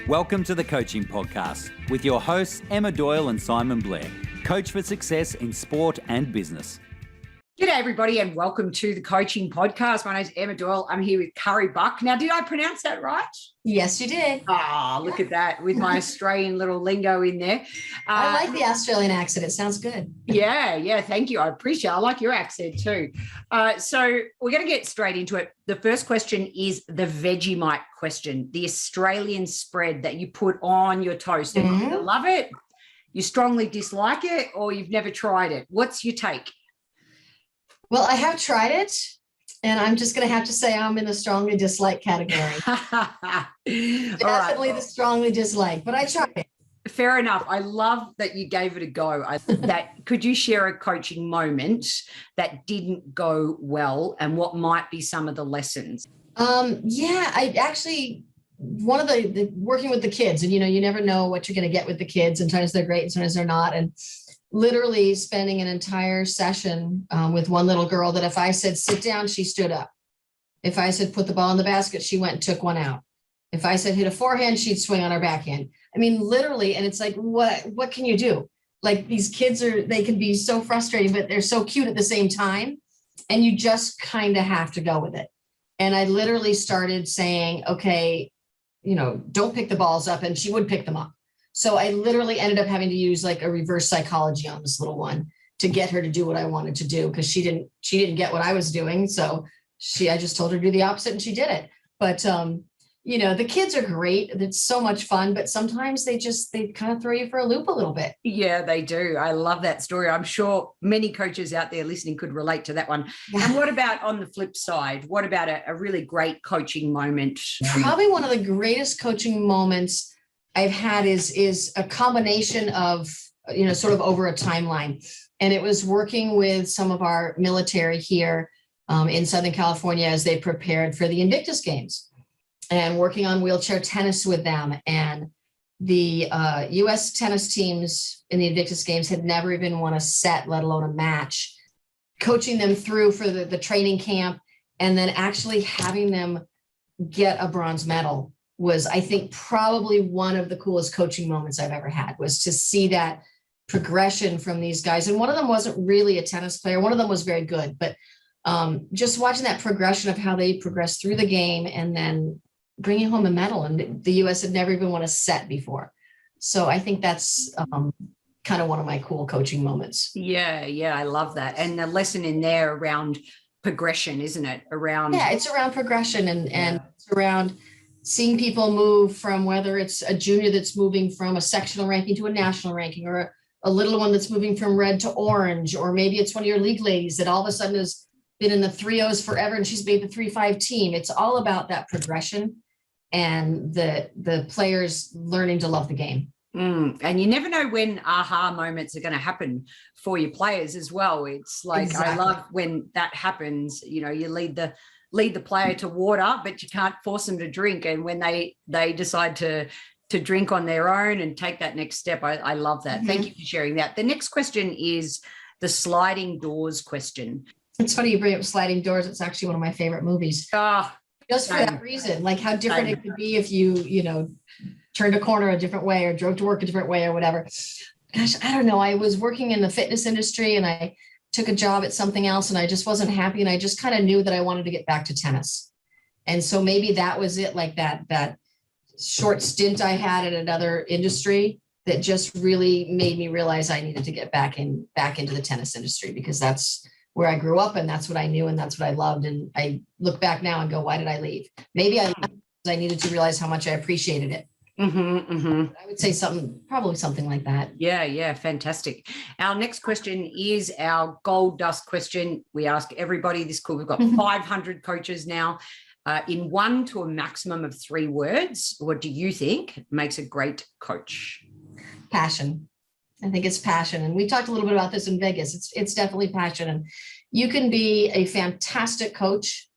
Welcome to the Coaching Podcast with your hosts, Emma Doyle and Simon Blair, coach for success in sport and business. G'day everybody and welcome to the Coaching Podcast. My name's Emma Doyle. I'm here with Cari Buck. Now, did I pronounce that right? Yes, you did. Ah, look at that with my Australian little lingo in there. I like the Australian accent. It sounds good. Yeah, thank you. I appreciate it. I like your accent too. So we're going to get straight into it. The first question is the Vegemite question, the Australian spread that you put on your toast. And you either love it, you strongly dislike it, or you've never tried it. What's your take? Well, I have tried it, and I'm just going to have to say I'm in the strongly dislike category. Definitely the strongly dislike, but I tried it. Fair enough. I love that you gave it a go. Could you share a coaching moment that didn't go well and what might be some of the lessons? I actually, one of the working with the kids, and you never know what you're going to get with the kids. Sometimes they're great and sometimes they're not. And literally spending an entire session with one little girl that if I said, sit down, she stood up. If I said, put the ball in the basket, she went and took one out. If I said, hit a forehand, she'd swing on her backhand. I mean, literally. And it's like, what can you do? Like these kids they can be so frustrating, but they're so cute at the same time. And you just kind of have to go with it. And I literally started saying, okay, don't pick the balls up. And she would pick them up. So I literally ended up having to use like a reverse psychology on this little one to get her to do what I wanted to do, because she didn't get what I was doing. So I just told her to do the opposite and she did it. But, the kids are great. It's so much fun, but sometimes they kind of throw you for a loop a little bit. Yeah, they do. I love that story. I'm sure many coaches out there listening could relate to that one. Yeah. And what about on the flip side? What about a really great coaching moment? Probably one of the greatest coaching moments I've had is a combination of, sort of over a timeline. And it was working with some of our military here in Southern California as they prepared for the Invictus Games, and working on wheelchair tennis with them. And the U.S. tennis teams in the Invictus Games had never even won a set, let alone a match. Coaching them through for the training camp and then actually having them get a bronze medal was, I think, probably one of the coolest coaching moments I've ever had, was to see that progression from these guys. And one of them wasn't really a tennis player. One of them was very good, but just watching that progression of how they progressed through the game and then bringing home a medal. And the U.S. had never even won a set before. So I think that's kind of one of my cool coaching moments. Yeah, I love that. And the lesson in there around progression, isn't it? It's around progression and it's around seeing people move from, whether it's a junior that's moving from a sectional ranking to a national ranking, or a little one that's moving from red to orange, or maybe it's one of your league ladies that all of a sudden has been in the 3-0s forever and she's made the 3-5 team. It's all about that progression and the players learning to love the game. And you never know when aha moments are going to happen for your players as well. It's like, exactly. I love when that happens. You lead the player to water, but you can't force them to drink. And when they decide to drink on their own and take that next step, I love that. Mm-hmm. Thank you for sharing that. The next question is the sliding doors question. It's funny you bring up sliding doors. It's actually one of my favorite movies. Just for that reason, like how different it could be if you turned a corner a different way or drove to work a different way or whatever. Gosh, I don't know. I was working in the fitness industry and I took a job at something else and I just wasn't happy. And I just kind of knew that I wanted to get back to tennis. And so maybe that was it, like that short stint I had in another industry that just really made me realize I needed to get back into the tennis industry, because that's where I grew up and that's what I knew and that's what I loved. And I look back now and go, why did I leave? Maybe I left because I needed to realize how much I appreciated it. I would say probably something like that. Yeah, fantastic. Our next question is our gold dust question. We ask everybody this call. We've got 500 coaches now. In 1 to a maximum of 3 words, what do you think makes a great coach? Passion. I think it's passion. And we talked a little bit about this in Vegas. It's definitely passion. And you can be a fantastic coach,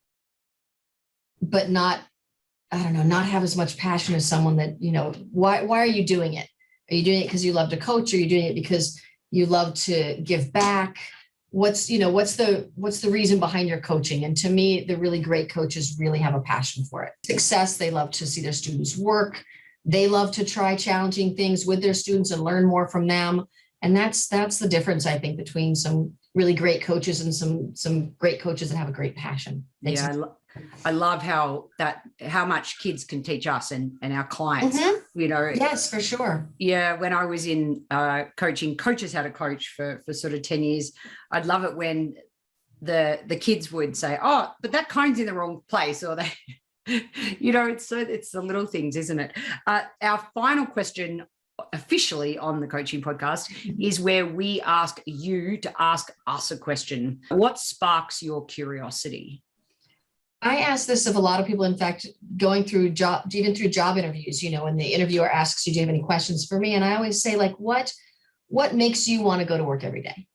but not have as much passion as someone that, why are you doing it? Are you doing it because you love to coach? Or are you doing it because you love to give back? What's the reason behind your coaching? And to me, the really great coaches really have a passion for it. Success, they love to see their students work. They love to try challenging things with their students and learn more from them. And that's the difference, I think, between some really great coaches and some great coaches that have a great passion. I love how much kids can teach us and our clients, you know. Yes, for sure. Yeah. When I was in coaching coaches how to coach for sort of 10 years, I'd love it when the kids would say, oh, but that cone's in the wrong place, or they, you know, it's the little things, isn't it? Our final question officially on the coaching podcast is where we ask you to ask us a question. What sparks your curiosity? I ask this of a lot of people, in fact, going through job interviews, you know, when the interviewer asks you, do you have any questions for me? And I always say, like, what makes you want to go to work every day?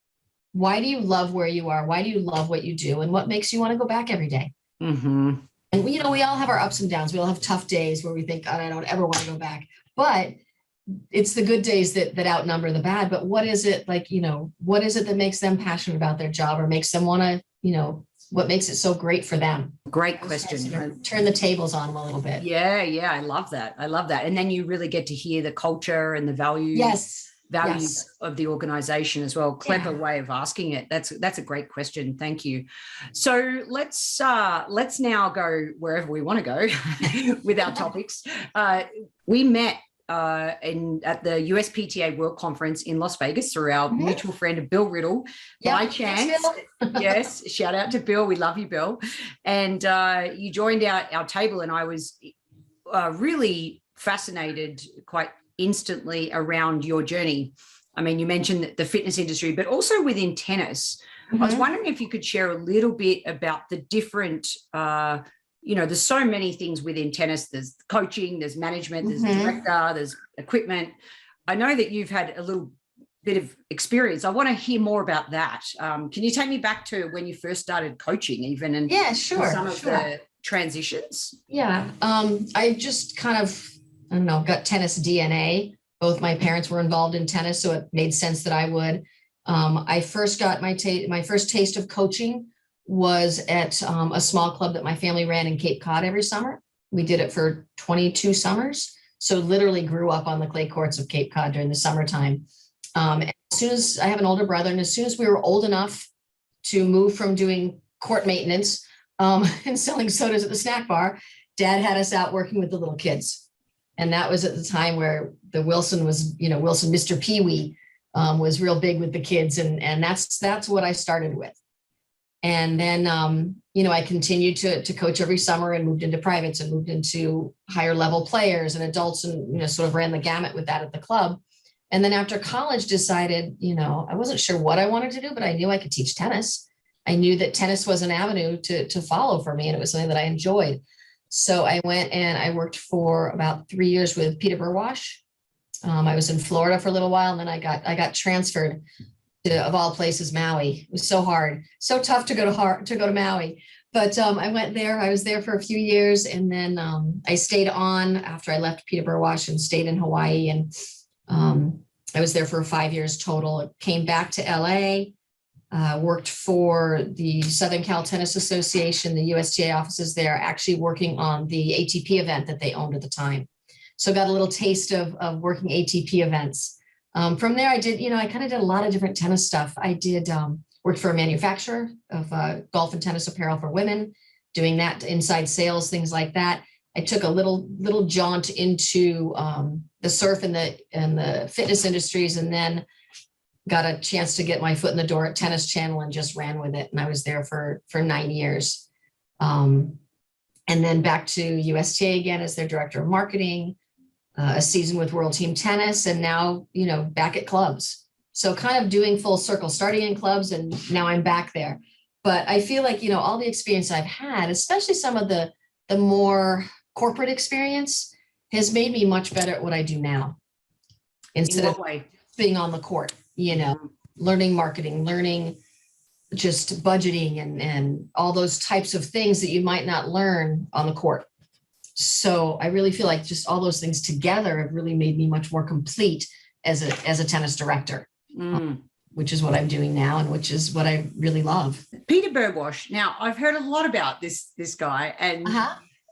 Why do you love where you are? Why do you love what you do? And what makes you want to go back every day? Mm-hmm. And, you know, we all have our ups and downs. We all have tough days where we think, oh, I don't ever want to go back. But it's the good days that outnumber the bad. But what is it, like, you know, what is it that makes them passionate about their job or makes them want to, you know, what makes it so great for them? Great question. Turn the tables on them a little bit. Yeah. I love that. And then you really get to hear the culture and the values of the organization as well. Clever way of asking it. That's a great question. Thank you. So let's now go wherever we want to go with our topics. We met at the USPTA World Conference in Las Vegas through our mutual friend Bill Riddle. By chance. Yes, shout out to Bill. We love you, Bill. And you joined our table, and I was really fascinated quite instantly around your journey. I mean, you mentioned the fitness industry, but also within tennis. I was wondering if you could share a little bit about the different you know, there's so many things within tennis. There's coaching, there's management, there's director, there's equipment. I know that you've had a little bit of experience. I want to hear more about that. Can you take me back to when you first started coaching even? And some of the transitions? Yeah. I just kind of, I don't know, got tennis DNA. Both my parents were involved in tennis, so it made sense that I would. I first got my first taste of coaching was at a small club that my family ran in Cape Cod every summer. We did it for 22 summers. So literally grew up on the clay courts of Cape Cod during the summertime. And as soon as I have an older brother, and as soon as we were old enough to move from doing court maintenance and selling sodas at the snack bar, Dad had us out working with the little kids. And that was at the time where the Wilson was, you know, Wilson, Mr. Pee Wee was real big with the kids. And that's what I started with. And then, you know, I continued to coach every summer and moved into privates and moved into higher level players and adults, and, you know, sort of ran the gamut with that at the club. And then after college decided, you know, I wasn't sure what I wanted to do, but I knew I could teach tennis. I knew that tennis was an avenue to follow for me, and it was something that I enjoyed. So I went and I worked for about 3 years with Peter Bergwash. I was in Florida for a little while, and then I got transferred to, of all places, Maui. It was so hard, so tough to go to Maui. But I went there. I was there for a few years, and then I stayed on after I left Peter Bergwash and stayed in Hawaii. And I was there for 5 years total. Came back to LA, worked for the Southern Cal Tennis Association, the USTA offices there, actually working on the ATP event that they owned at the time. So got a little taste of working ATP events. From there, I did, you know, I kind of did a lot of different tennis stuff. I did worked for a manufacturer of golf and tennis apparel for women, doing that, inside sales, things like that. I took a little jaunt into the surf and the fitness industries, and then got a chance to get my foot in the door at Tennis Channel and just ran with it. And I was there for 9 years. And then back to USTA again as their director of marketing, a season with World Team Tennis, and now, you know, back at clubs. So kind of doing full circle, starting in clubs, and now I'm back there. But I feel like, you know, all the experience I've had, especially some of the more corporate experience, has made me much better at what I do now. Instead of being on the court, you know, learning marketing, learning just budgeting and all those types of things that you might not learn on the court. So I really feel like just all those things together have really made me much more complete as a tennis director, which is what I'm doing now, and which is what I really love. Peter Bergwash. Now, I've heard a lot about this guy, and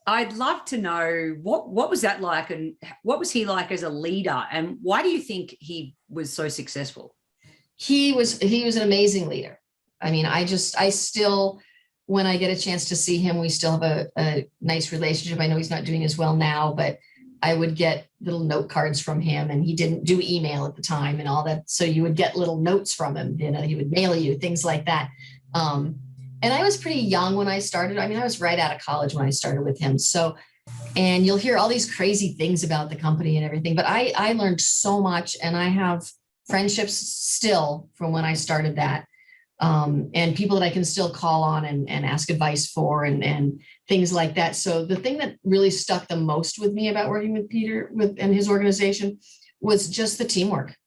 I'd love to know what was that like, and what was he like as a leader, and why do you think he was so successful? He was an amazing leader. I mean, I still, when I get a chance to see him, we still have a nice relationship. I know he's not doing as well now, but I would get little note cards from him, and he didn't do email at the time and all that. So you would get little notes from him, he would mail you things like that. And I was pretty young when I started. I mean, I was right out of college when I started with him. So, and you'll hear all these crazy things about the company and everything, but I learned so much, and I have friendships still from when I started that. And people that I can still call on and ask advice for and things like that. So the thing that really stuck the most with me about working with Peter and his organization was just the teamwork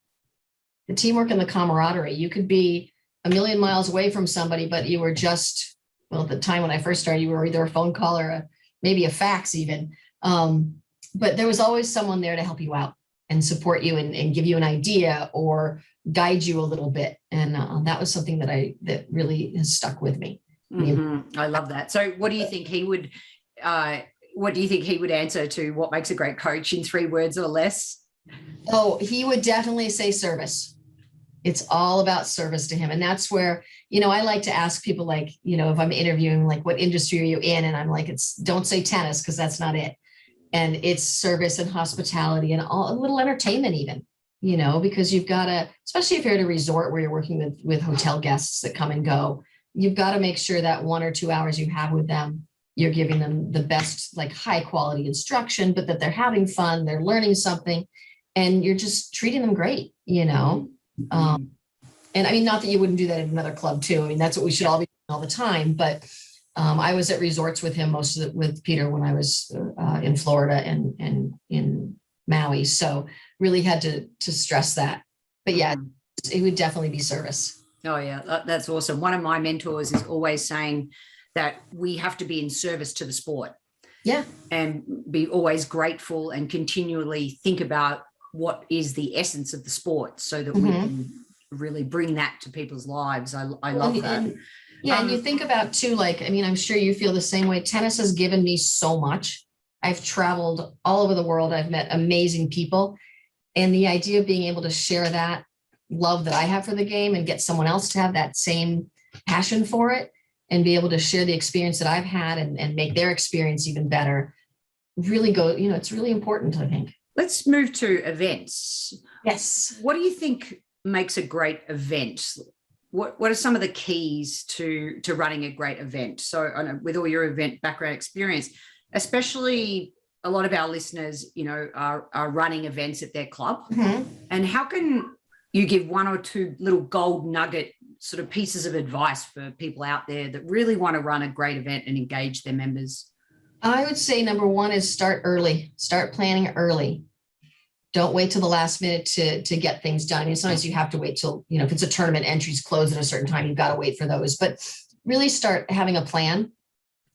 and the camaraderie. You could be a million miles away from somebody, but you were just, well, at the time when I first started, you were either a phone call or maybe a fax even. But there was always someone there to help you out and support you and give you an idea or guide you a little bit. And that was something that really has stuck with me. Mm-hmm. I love that. So what do you think he would answer to what makes a great coach in 3 words or less? Oh, he would definitely say service. It's all about service to him. And that's where, I like to ask people, like, if I'm interviewing, like, what industry are you in? And I'm like, don't say tennis, because that's not it. And it's service and hospitality and a little entertainment even, because you've got to, especially if you're at a resort where you're working with hotel guests that come and go, you've got to make sure that 1 or 2 hours you have with them, you're giving them the best, like, high quality instruction, but that they're having fun, they're learning something, and you're just treating them great, And I mean, not that you wouldn't do that at another club too. I mean, that's what we should all be doing all the time. But I was at resorts with him with Peter when I was in Florida and in Maui. So really had to stress that. But yeah, it would definitely be service. Oh yeah, that's awesome. One of my mentors is always saying that we have to be in service to the sport. Yeah. And be always grateful and continually think about what is the essence of the sport so that we can really bring that to people's lives. I love that. And you think about too, like, I mean, I'm sure you feel the same way. Tennis has given me so much. I've traveled all over the world. I've met amazing people. And the idea of being able to share that love that I have for the game and get someone else to have that same passion for it and be able to share the experience that I've had and make their experience even better, really it's really important, I think. Let's move to events. Yes. What do you think makes a great event? What are some of the keys to running a great event? So I know with all your event background experience, especially a lot of our listeners, are running events at their club. And how can you give 1 or 2 little gold nugget sort of pieces of advice for people out there that really want to run a great event and engage their members? I would say number 1 is start early. Start planning early. Don't wait till the last minute to get things done. I mean, sometimes you have to wait till, if it's a tournament, entries close at a certain time, you've got to wait for those. But really start having a plan.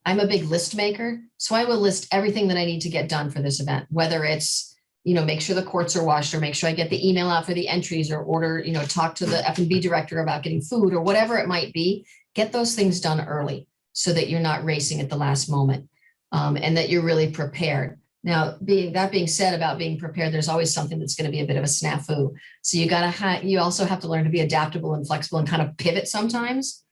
I'm a big list maker, so I will list everything that I need to get done for this event, whether it's, make sure the courts are washed or make sure I get the email out for the entries or order, talk to the F&B director about getting food or whatever it might be. Get those things done early so that you're not racing at the last moment. And that you're really prepared. Now, being said about being prepared, there's always something that's going to be a bit of a snafu. So you also have to learn to be adaptable and flexible and kind of pivot sometimes.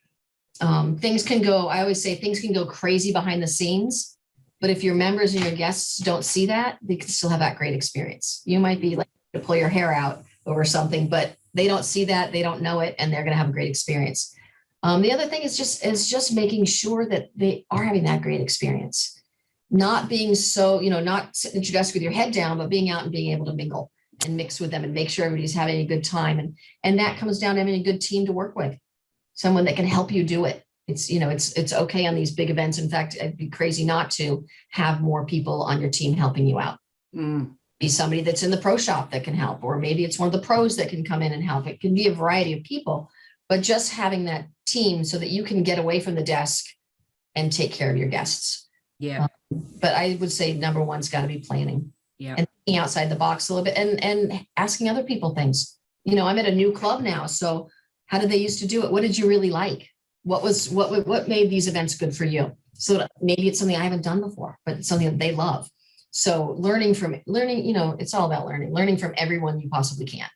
Things can go crazy behind the scenes, but if your members and your guests don't see that, they can still have that great experience. You might be like to pull your hair out over something, but they don't see that, they don't know it, and they're going to have a great experience. The other thing is just making sure that they are having that great experience. Not being so, not sitting at your desk with your head down, but being out and being able to mingle and mix with them and make sure everybody's having a good time. And that comes down to having a good team to work with, someone that can help you do it. It's okay on these big events. In fact, it'd be crazy not to have more people on your team helping you out. Be somebody that's in the pro shop that can help, or maybe it's one of the pros that can come in and help. It can be a variety of people, but just having that team so that you can get away from the desk and take care of your guests. Yeah. But I would say number 1's got to be planning. Yeah. And thinking outside the box a little bit and asking other people things. I'm at a new club now. So how did they used to do it? What did you really like? What made these events good for you? So that maybe it's something I haven't done before, but it's something that they love. So learning, it's all about learning from everyone you possibly can,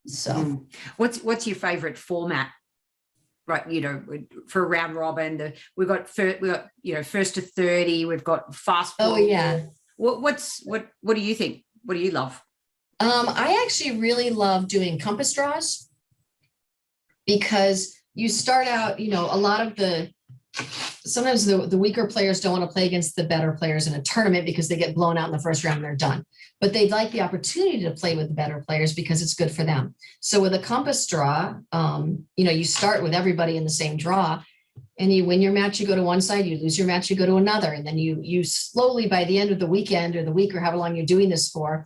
so. What's your favorite format? Right, for a round robin, we've got first to 30, we've got fast forward. Oh yeah. What do you think? What do you love? I actually really love doing compass draws, because you start out, a lot of sometimes the weaker players don't want to play against the better players in a tournament because they get blown out in the first round and they're done. But they'd like the opportunity to play with the better players because it's good for them. So with a compass draw, you start with everybody in the same draw, and you win your match, you go to one side, you lose your match, you go to another. And then you slowly, by the end of the weekend or the week or however long you're doing this for,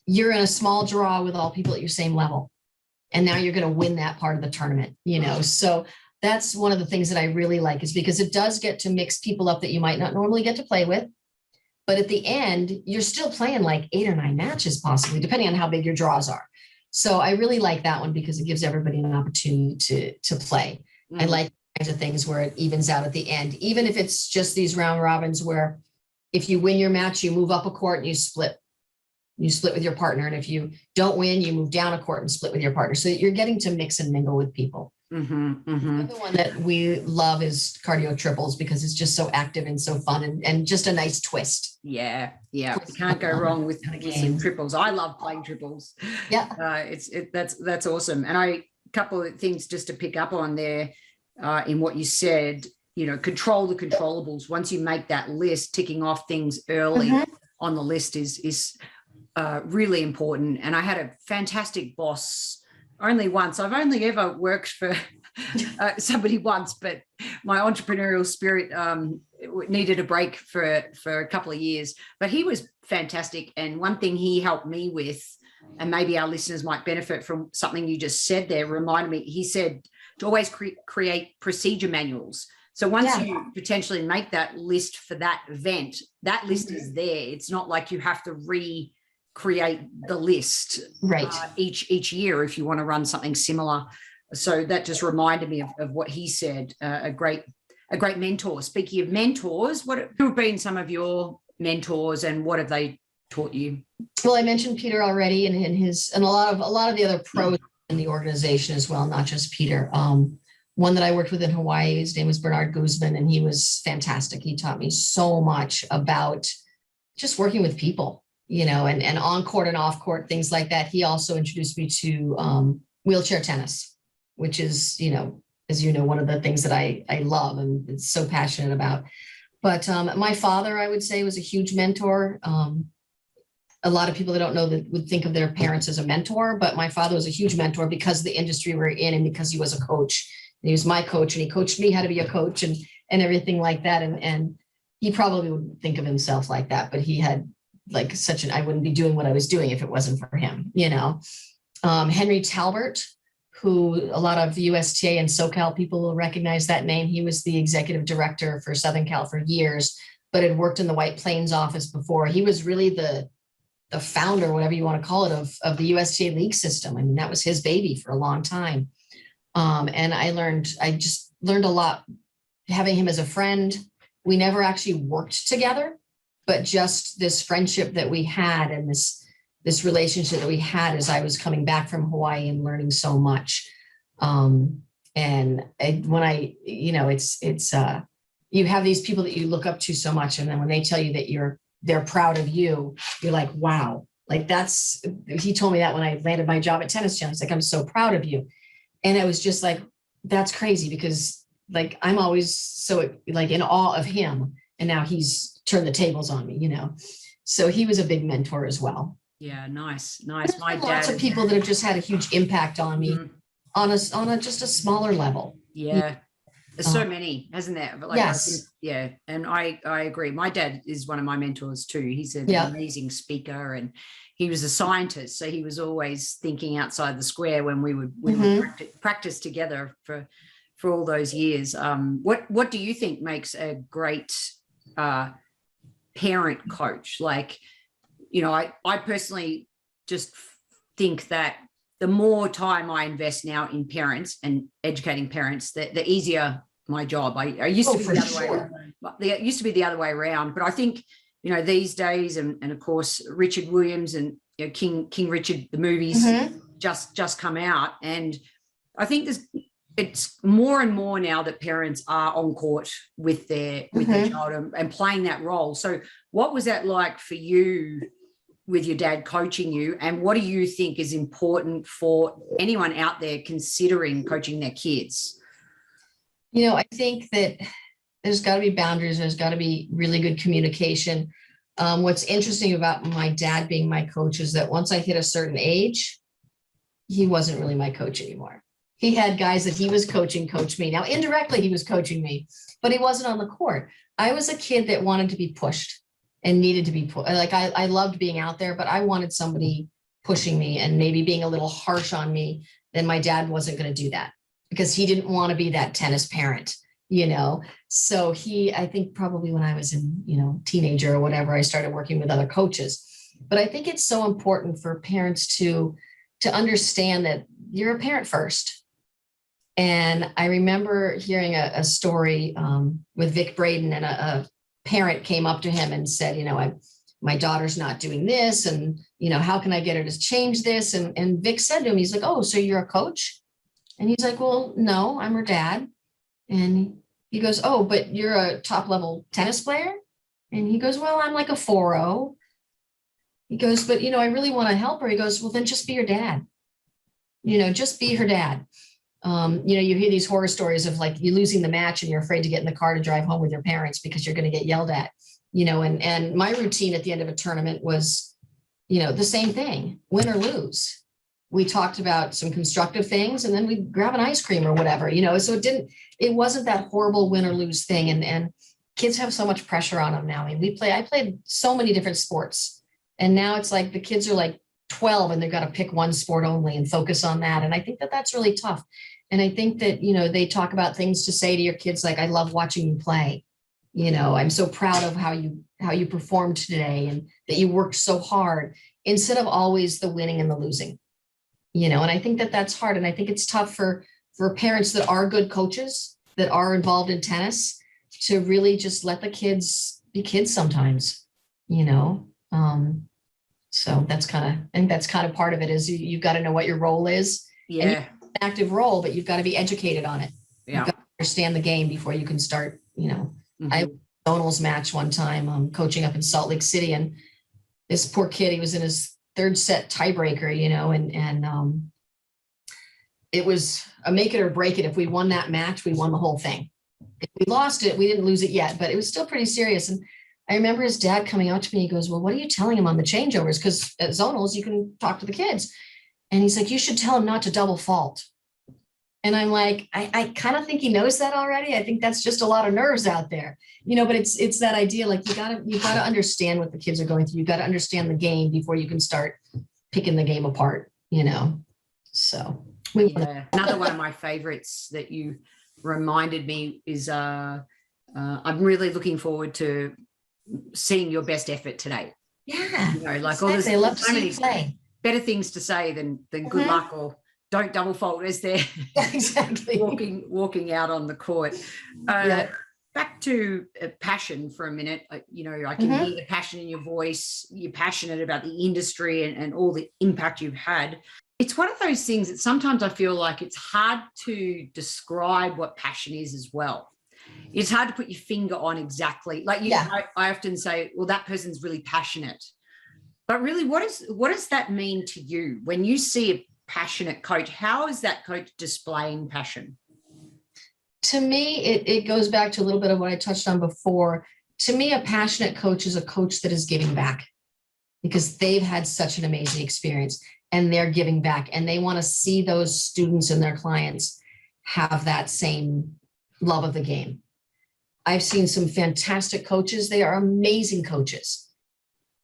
you're in a small draw with all people at your same level. And now you're going to win that part of the tournament, So that's one of the things that I really like, is because it does get to mix people up that you might not normally get to play with. But at the end, you're still playing like 8 or 9 matches, possibly, depending on how big your draws are. So I really like that one because it gives everybody an opportunity to play. I like kinds of things where it evens out at the end, even if it's just these round robins where if you win your match, you move up a court and you split with your partner. And if you don't win, you move down a court and split with your partner. So you're getting to mix and mingle with people. The other one that we love is cardio triples, because it's just so active and so fun and just a nice twist. Yeah. You can't go wrong with some triples. I love playing triples. Yeah. That's awesome. And a couple of things just to pick up on there in what you said, control the controllables. Once you make that list, ticking off things early on the list is really important. And I had a fantastic boss only once. I've only ever worked for somebody once, but my entrepreneurial spirit needed a break for a couple of years. But he was fantastic. And one thing he helped me with, and maybe our listeners might benefit from something you just said there, reminded me, he said to always create procedure manuals. So once you potentially make that list for that event, that list is there. It's not like you have to recreate the list each year if you want to run something similar. So that just reminded me of what he said. A great mentor. Speaking of mentors, who have been some of your mentors, and what have they taught you? Well, I mentioned Peter already, and a lot of the other pros in the organization as well, not just Peter. One that I worked with in Hawaii, his name was Bernard Guzman, and he was fantastic. He taught me so much about just working with people, and on court and off court, things like that. He also introduced me to wheelchair tennis, which is, as you know, one of the things that I love and it's so passionate about. But my father, I would say, was a huge mentor. A lot of people that don't know that would think of their parents as a mentor, but my father was a huge mentor because of the industry we're in and because he was a coach. And he was my coach, and he coached me how to be a coach and everything like that. And he probably wouldn't think of himself like that, but he had like I wouldn't be doing what I was doing if it wasn't for him, Henry Talbert, who a lot of USTA and SoCal people will recognize that name. He was the executive director for Southern Cal for years, but had worked in the White Plains office before. He was really the founder, whatever you want to call it, of the USTA league system. I mean, that was his baby for a long time. And I just learned a lot having him as a friend. We never actually worked together, but just this friendship that we had and this relationship that we had as I was coming back from Hawaii and learning so much. You have these people that you look up to so much. And then when they tell you that they're proud of you, you're like, wow, like he told me that when I landed my job at Tennis Channel. He's like, I'm so proud of you. And I was just like, that's crazy, because like, I'm always so like in awe of him. And now he's turned the tables on me, So he was a big mentor as well. Yeah, nice. There's lots of people that have just had a huge impact on me on just a smaller level. Yeah. There's so many, hasn't there? But yes. And I agree. My dad is one of my mentors too. He's an amazing speaker, and he was a scientist. So he was always thinking outside the square when we would practice together for all those years. What do you think makes a great parent coach? Like, I personally just think that the more time I invest now in parents and educating parents, the easier my job. I used to be the other way around. It used to be the other way around, but I think, you know, these days, and of course Richard Williams and, you know, King Richard, the movies just come out, and I think it's more and more now that parents are on court with their child and playing that role. So what was that like for you with your dad coaching you, and what do you think is important for anyone out there considering coaching their kids? You know, I think that there's got to be boundaries. There's got to be really good communication. What's interesting about my dad being my coach is that once I hit a certain age, he wasn't really my coach anymore. He had guys that he was coaching coach me. Now, indirectly, he was coaching me, but he wasn't on the court. I was a kid that wanted to be pushed and needed to be pushed. Like I loved being out there, but I wanted somebody pushing me and maybe being a little harsh on me. Then my dad wasn't going to do that because he didn't want to be that tennis parent, you know? So I think probably when I was in, you know, teenager or whatever, I started working with other coaches. But I think it's so important for parents to understand that you're a parent first. And I remember hearing a story with Vic Braden, and a parent came up to him and said, you know, my daughter's not doing this, and, you know, how can I get her to change this? And Vic said to him, he's like, oh, so you're a coach? And he's like, well, no, I'm her dad. And he goes, oh, but you're a top level tennis player? And he goes, well, I'm like a 4.0. He goes, but, you know, I really want to help her. He goes, well, then just be your dad. You know, just be her dad. You know, you hear these horror stories of like you losing the match and you're afraid to get in the car to drive home with your parents because you're going to get yelled at, you know, and my routine at the end of a tournament was, you know, the same thing, win or lose. We talked about some constructive things and then we'd grab an ice cream or whatever, you know, so it wasn't that horrible win or lose thing. And kids have so much pressure on them now. I mean, I played so many different sports, and now it's like the kids are like 12 and they've got to pick one sport only and focus on that. And I think that that's really tough. And I think that, you know, they talk about things to say to your kids, like, I love watching you play. You know, I'm so proud of how you performed today and that you worked so hard, instead of always the winning and the losing, you know. And I think that that's hard. And I think it's tough for parents that are good coaches, that are involved in tennis, to really just let the kids be kids sometimes, you know. So that's kind of part of it, is you've got to know what your role is. Yeah. Active role, but you've got to be educated on it. Yeah. You've got to understand the game before you can start, you know. I had a zonals match one time, coaching up in Salt Lake City, and this poor kid, he was in his third set tiebreaker, you know, and it was a make it or break it. If we won that match, we won the whole thing. If we lost it, we didn't lose it yet, but it was still pretty serious. And I remember his dad coming out to me, he goes, well, what are you telling him on the changeovers? Because at zonals, you can talk to the kids. And he's like, you should tell him not to double fault. And I'm like, I kind of think he knows that already. I think that's just a lot of nerves out there, you know, but it's that idea, like you gotta understand what the kids are going through. You got to understand the game before you can start picking the game apart, you know? So another one of my favorites that you reminded me is, I'm really looking forward to seeing your best effort today. Yeah. You know, like exactly. all this, I love to so see you play. Better things to say than good luck or don't double fault as they're exactly walking out on the court. Back to passion for a minute. You know, I can hear the passion in your voice. You're passionate about the industry and all the impact you've had. It's one of those things that sometimes I feel like it's hard to describe what passion is as well. It's hard to put your finger on exactly. Like I often say, well, that person's really passionate. But really, what does that mean to you when you see a passionate coach? How is that coach displaying passion? To me, it goes back to a little bit of what I touched on before. To me, a passionate coach is a coach that is giving back, because they've had such an amazing experience and they're giving back, and they want to see those students and their clients have that same love of the game. I've seen some fantastic coaches. They are amazing coaches.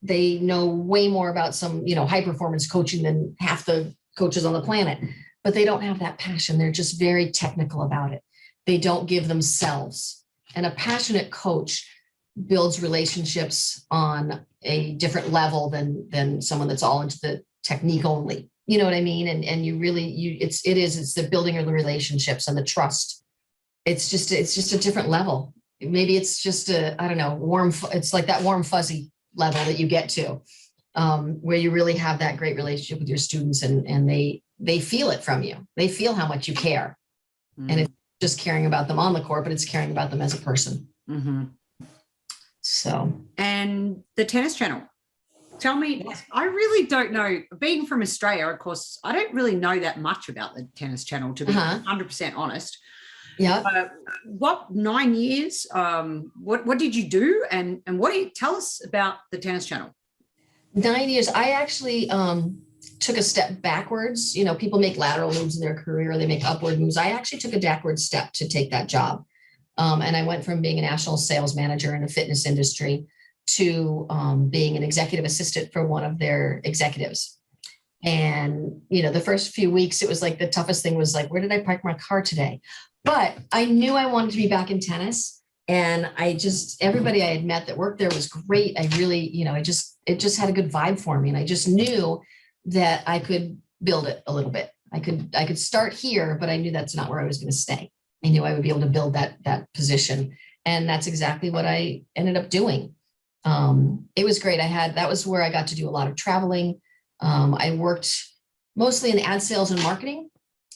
They know way more about some, you know, high performance coaching than half the coaches on the planet, but they don't have that passion. They're just very technical about it. They don't give themselves. And a passionate coach builds relationships on a different level than someone that's all into the technique only. You know what I mean? And you really, it's the building of the relationships and the trust it's just a different level. Maybe it's just I don't know, it's like that warm fuzzy level that you get to, where you really have that great relationship with your students, and they feel it from you. They feel how much you care. And it's just caring about them on the court, but it's caring about them as a person. Mm-hmm. So, and the tennis channel. Tell me, I really don't know, being from Australia, of course, I don't really know that much about the tennis channel, to be 100% honest. yeah. What, 9 years? What did you do? And what do you tell us about the tennis channel? 9 years. I actually took a step backwards. You know, people make lateral moves in their career, they make upward moves. I actually took a backward step to take that job. And I went from being a national sales manager in the fitness industry to being an executive assistant for one of their executives. And, you know, the first few weeks, it was like the toughest thing was like, where did I park my car today? But I knew I wanted to be back in tennis. And everybody I had met that worked there was great. I really, you know, it just had a good vibe for me. And I just knew that I could build it a little bit. I could start here, but I knew that's not where I was going to stay. I knew I would be able to build that position. And that's exactly what I ended up doing. It was great. That was where I got to do a lot of traveling. I worked mostly in ad sales and marketing,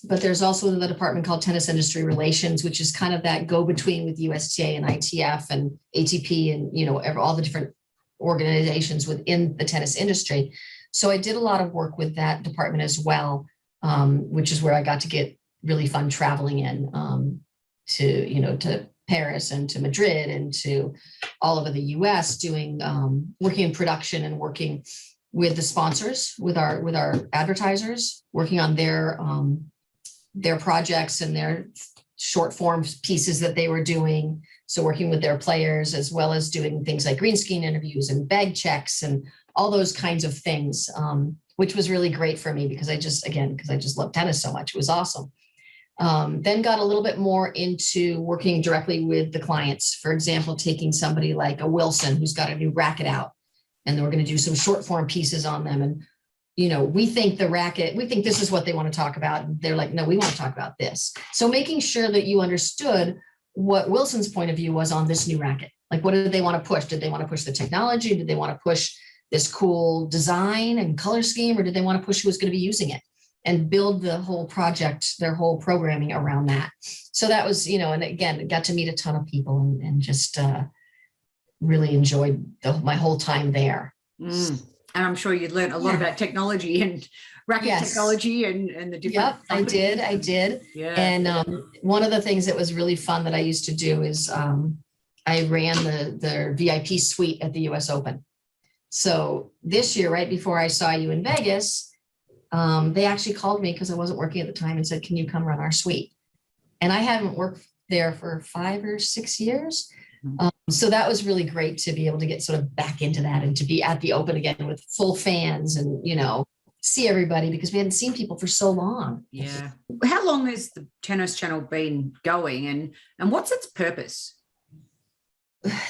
but there's also the department called Tennis Industry Relations, which is kind of that go-between with USTA and ITF and ATP and, you know, all the different organizations within the tennis industry. So I did a lot of work with that department as well, which is where I got to get really fun traveling in, to Paris and to Madrid and to all over the US, doing working in production and working with the sponsors, with our advertisers, working on their projects and their short form pieces that they were doing. So working with their players, as well as doing things like green screen interviews and bag checks and all those kinds of things, which was really great for me because I just love tennis so much. It was awesome. Then got a little bit more into working directly with the clients. For example, taking somebody like a Wilson who's got a new racket out, and we're going to do some short form pieces on them. And, you know, we think this is what they want to talk about. And they're like, no, we want to talk about this. So making sure that you understood what Wilson's point of view was on this new racket. Like, what did they want to push? Did they want to push the technology? Did they want to push this cool design and color scheme? Or did they want to push who was going to be using it and build the whole project, their whole programming around that? So that was, you know, and again, got to meet a ton of people and just really enjoyed my whole time there. And I'm sure you learned a lot about technology and racket technology and the different. Yep, I did. Yeah. And one of the things that was really fun that I used to do is I ran the VIP suite at the US Open. So this year, right before I saw you in Vegas, they actually called me because I wasn't working at the time and said, can you come run our suite? And I hadn't worked there for 5 or 6 years. So that was really great to be able to get sort of back into that and to be at the Open again with full fans and, you know, see everybody because we hadn't seen people for so long. Yeah. How long has the tennis channel been going and what's its purpose?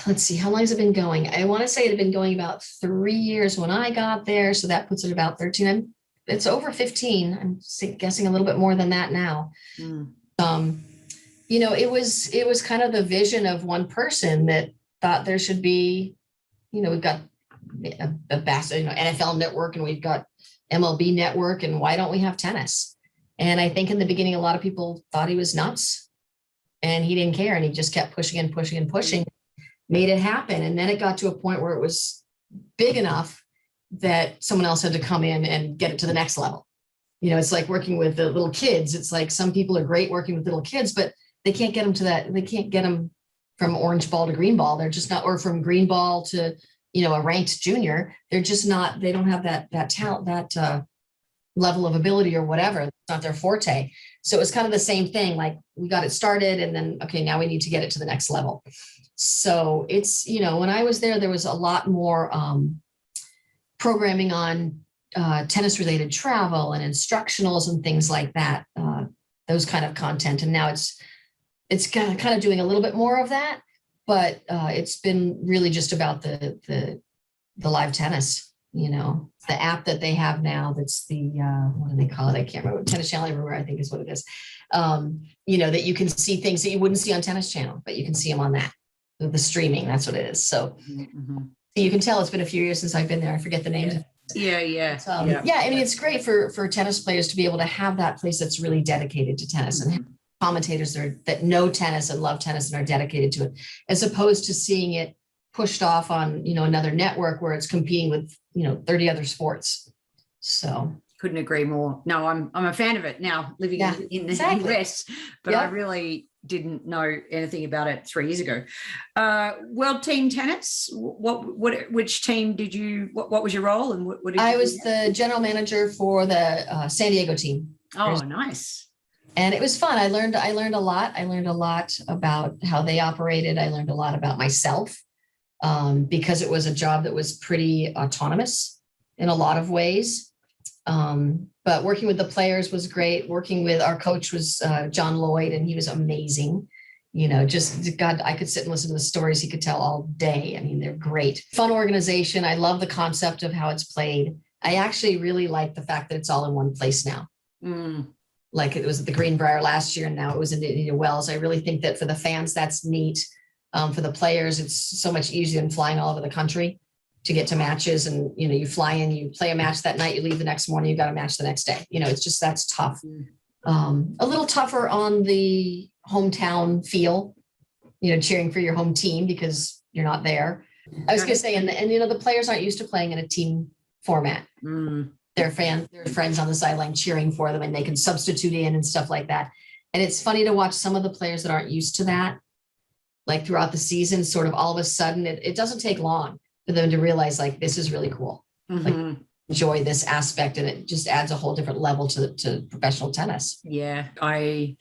Let's see, how long has it been going? I want to say it had been going about 3 years when I got there. So that puts it about 13. It's over 15. I'm guessing a little bit more than that now. You know, it was kind of the vision of one person that thought there should be, you know, we've got a vast, you know, NFL network and we've got MLB network, and why don't we have tennis? And I think in the beginning, a lot of people thought he was nuts and he didn't care. And he just kept pushing and pushing and pushing, made it happen. And then it got to a point where it was big enough that someone else had to come in and get it to the next level. You know, it's like working with the little kids. It's like some people are great working with little kids, but they can't get them to that. They can't get them from orange ball to green ball. They're just not, or from green ball to, you know, a ranked junior. They're just not, they don't have that talent, that level of ability or whatever. It's not their forte. So it was kind of the same thing. Like we got it started and then, okay, now we need to get it to the next level. So it's, you know, when I was there was a lot more programming on tennis related travel and instructionals and things like that, those kind of content. And now it's kind of doing a little bit more of that, but it's been really just about the live tennis. the app that they have now, that's the, what do they call it? I can't remember. Tennis Channel Everywhere, I think is what it is. That you can see things that you wouldn't see on Tennis Channel, but you can see them on that, the streaming, that's what it is. So you can tell it's been a few years since I've been there. I forget the names. Yeah. I mean, it's great for tennis players to be able to have that place that's really dedicated to tennis and have commentators that know tennis and love tennis and are dedicated to it, as opposed to seeing it pushed off on, another network where it's competing with, 30 other sports. So couldn't agree more. No, I'm a fan of it now, living in the US, but I really didn't know anything about it 3 years ago. World team tennis. Which team did you? What was your role? And what did I was the general manager for the San Diego team. Oh, nice. And it was fun. I learned a lot. I learned a lot about how they operated. I learned a lot about myself because it was a job that was pretty autonomous in a lot of ways. But working with the players was great. Working with our coach was John Lloyd, and he was amazing. God, I could sit and listen to the stories he could tell all day. I mean, they're great. Fun organization. I love the concept of how it's played. I actually really like the fact that it's all in one place now. Like it was at the Greenbrier last year, and now it was in Indian Wells. I really think that for the fans, that's neat. For the players, it's so much easier than flying all over the country to get to matches. And, you fly in, you play a match that night, you leave the next morning, you got a match the next day. It's just, that's tough. A little tougher on the hometown feel, cheering for your home team because you're not there. I was going to say, and the players aren't used to playing in a team format. Their friends on the sideline cheering for them, and they can substitute in and stuff like that. And it's funny to watch some of the players that aren't used to that, like throughout the season, sort of all of a sudden, it doesn't take long for them to realize, like, this is really cool. Like, enjoy this aspect, and it just adds a whole different level to professional tennis. Yeah, I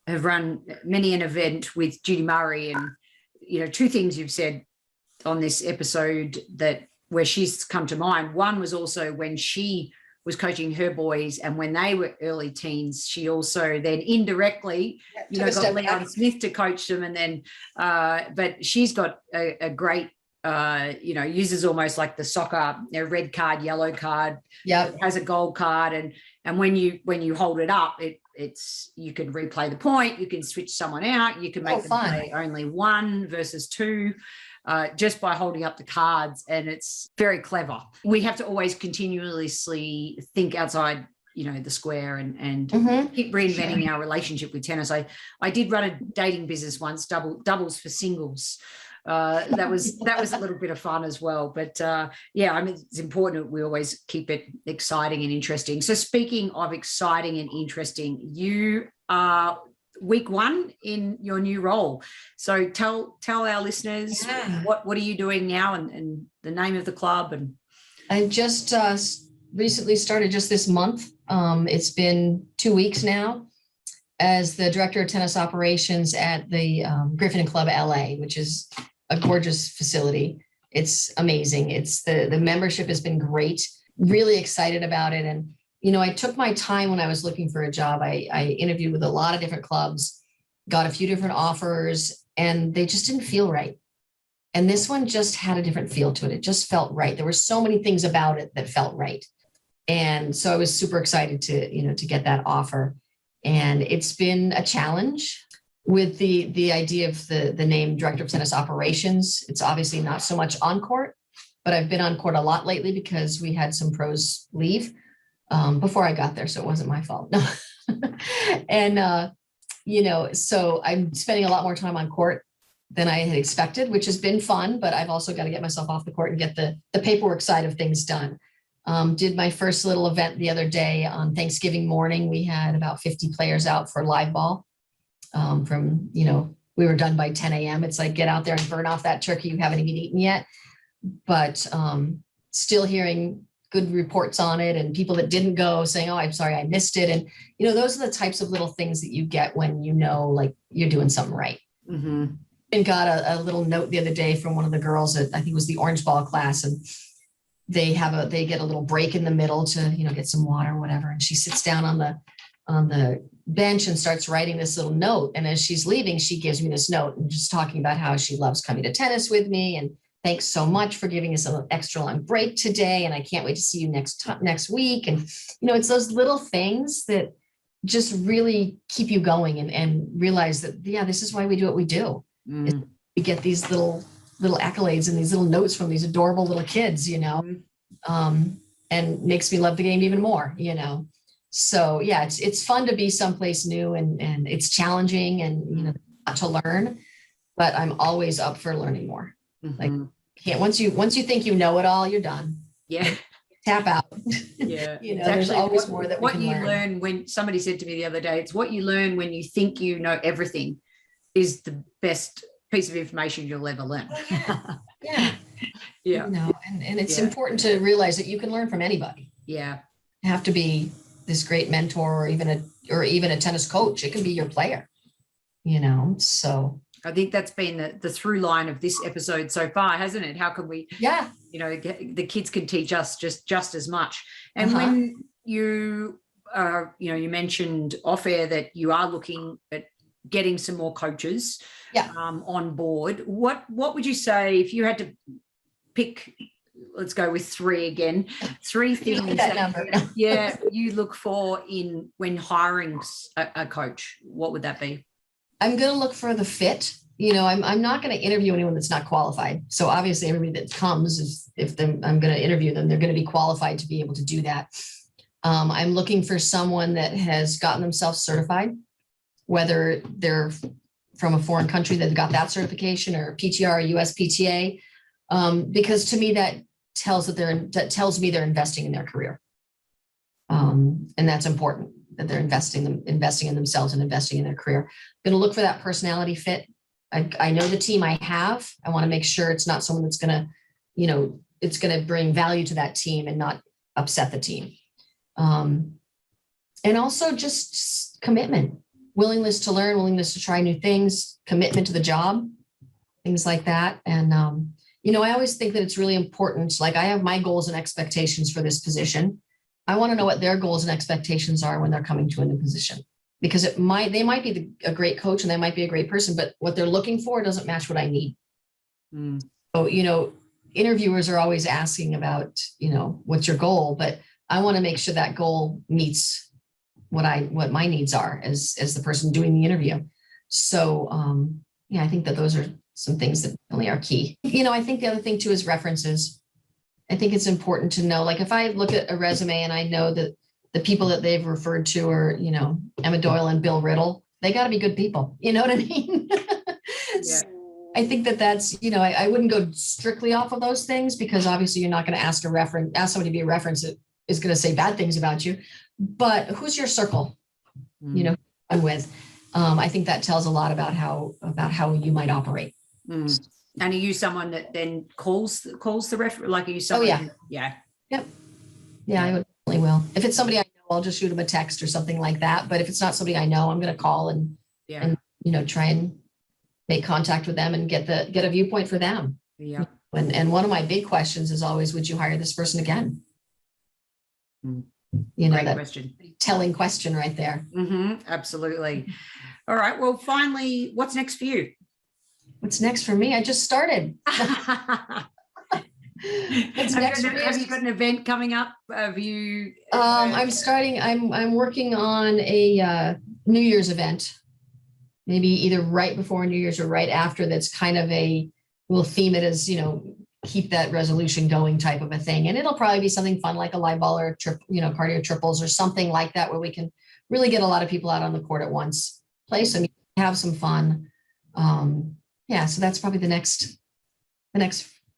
have run many an event with Judy Murray, and two things you've said on this episode where she's come to mind. One was also when she was coaching her boys, and when they were early teens, she also then indirectly, got Leon Smith to coach them, and then, but she's got a great. Uses almost like the soccer, red card, yellow card. Yeah, it has a gold card, and when you hold it up, it's you can replay the point, you can switch someone out, you can make them play only one versus two, just by holding up the cards, and it's very clever. We have to always continuously think outside the square and keep reinventing our relationship with tennis. I did run a dating business once, doubles for singles. That was a little bit of fun as well. But it's important that we always keep it exciting and interesting. So speaking of exciting and interesting, you are week one in your new role. So tell our listeners what are you doing now, and the name of the club. And I just recently started just this month. It's been 2 weeks now as the director of tennis operations at the Griffin Club LA, which is a gorgeous facility. It's amazing. It's the membership has been great. Really excited about it. And, I took my time when I was looking for a job. I interviewed with a lot of different clubs, got a few different offers, and they just didn't feel right. And this one just had a different feel to it. It just felt right. There were so many things about it that felt right. And so I was super excited to get that offer. And it's been a challenge. With the idea of the name Director of Tennis Operations, it's obviously not so much on court, but I've been on court a lot lately because we had some pros leave before I got there, so it wasn't my fault. No. And, so I'm spending a lot more time on court than I had expected, which has been fun, but I've also got to get myself off the court and get the paperwork side of things done. Did my first little event the other day on Thanksgiving morning. We had about 50 players out for live ball. We were done by 10 a.m. It's like, get out there and burn off that turkey you haven't even eaten yet. But still hearing good reports on it, and people that didn't go saying, oh, I'm sorry, I missed it. And, those are the types of little things that you get when like you're doing something right. And got a little note the other day from one of the girls that I think was the orange ball class, and they get a little break in the middle to, get some water or whatever. And she sits down on the bench and starts writing this little note. And as she's leaving, she gives me this note and just talking about how she loves coming to tennis with me and thanks so much for giving us an extra long break today. And I can't wait to see you next week. And, it's those little things that just really keep you going and realize that, yeah, this is why we do what we do. We get these little accolades and these little notes from these adorable little kids, and makes me love the game even more, So yeah, it's fun to be someplace new and it's challenging and, not to learn, but I'm always up for learning more. Like, once you think you know it all, you're done. Yeah. Tap out. Yeah. There's always more that we can learn. Learn when somebody said to me the other day, it's what you learn when you think you know everything is the best piece of information you'll ever learn. Yeah. Yeah. And it's important to realize that you can learn from anybody. Yeah. You have to be this great mentor or even a tennis coach. It can be your player, so. I think that's been the through line of this episode so far, hasn't it? How can we, the kids can teach us just as much. And when you, you mentioned off air that you are looking at getting some more coaches on board. What would you say if you had to pick, let's go with 3 again, 3 things that you look for when hiring a coach? What would that be? I'm going to look for the fit. I'm not going to interview anyone that's not qualified. So obviously everybody that comes I'm going to interview them, they're going to be qualified to be able to do that. I'm looking for someone that has gotten themselves certified, whether they're from a foreign country that got that certification or PTR or USPTA, because to me that tells me they're investing in their career, and that's important. That they're investing in themselves and investing in their career. I'm going to look for that personality fit. I know the team I have. I want to make sure it's not someone that's going to, it's going to bring value to that team and not upset the team. And also just commitment, willingness to learn, willingness to try new things, commitment to the job, things like that. And, I always think that it's really important. Like I have my goals and expectations for this position. I want to know what their goals and expectations are when they're coming to a new position, because they might be a great coach and they might be a great person, but what they're looking for doesn't match what I need. So, interviewers are always asking about, what's your goal, but I want to make sure that goal meets what my needs are as the person doing the interview. So, I think that those are some things that really are key. I think the other thing too is references. I think it's important to know, like if I look at a resume and I know that the people that they've referred to are, Emma Doyle and Bill Riddle, they got to be good people. You know what I mean? Yeah. I think that's, I wouldn't go strictly off of those things, because obviously you're not going to ask somebody to be a reference that is going to say bad things about you, but who's your circle, I'm with. I think that tells a lot about how you might operate. And are you someone that then calls the referee? Like, are you someone? Oh, yeah. Yep. Yeah, I would definitely will. If it's somebody I know, I'll just shoot them a text or something like that. But if it's not somebody I know, I'm going to call and try and make contact with them and get a viewpoint for them. Yeah. And one of my big questions is always, would you hire this person again? Great question. Telling question right there. Absolutely. All right. Well, finally, what's next for you? What's next for me? I just started. Have you got an event coming up? Have you? I'm working on a New Year's event, maybe either right before New Year's or right after. That's kind of we'll theme it as, keep that resolution going type of a thing. And it'll probably be something fun like a live ball or cardio triples or something like that, where we can really get a lot of people out on the court at once, play some, have some fun. So that's probably the next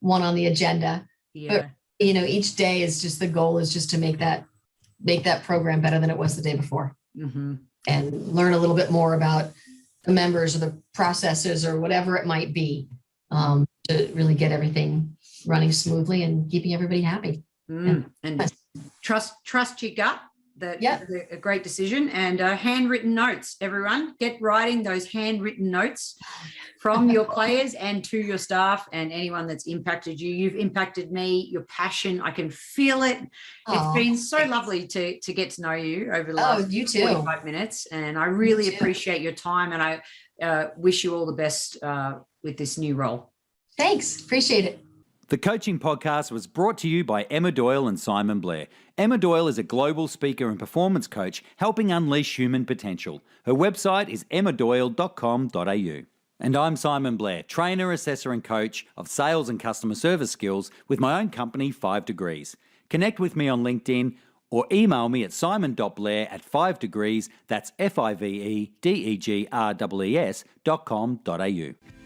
one on the agenda. Yeah. But, each day is just, the goal is just to make that program better than it was the day before, and learn a little bit more about the members or the processes or whatever it might be, to really get everything running smoothly and keeping everybody happy. And trust your gut. That's a great decision. And handwritten notes, everyone, get writing those handwritten notes from your players and to your staff and anyone that's impacted you. You've impacted me, your passion, I can feel it. It's been so lovely to get to know you over the last 45 minutes. And I really appreciate your time, and I wish you all the best with this new role. Thanks. Appreciate it. The Coaching Podcast was brought to you by Emma Doyle and Simon Blair. Emma Doyle is a global speaker and performance coach helping unleash human potential. Her website is emmadoyle.com.au. And I'm Simon Blair, trainer, assessor and coach of sales and customer service skills with my own company, 5 Degrees. Connect with me on LinkedIn or email me at simon.blair@5degrees, that's FIVEDEGREES.com.au.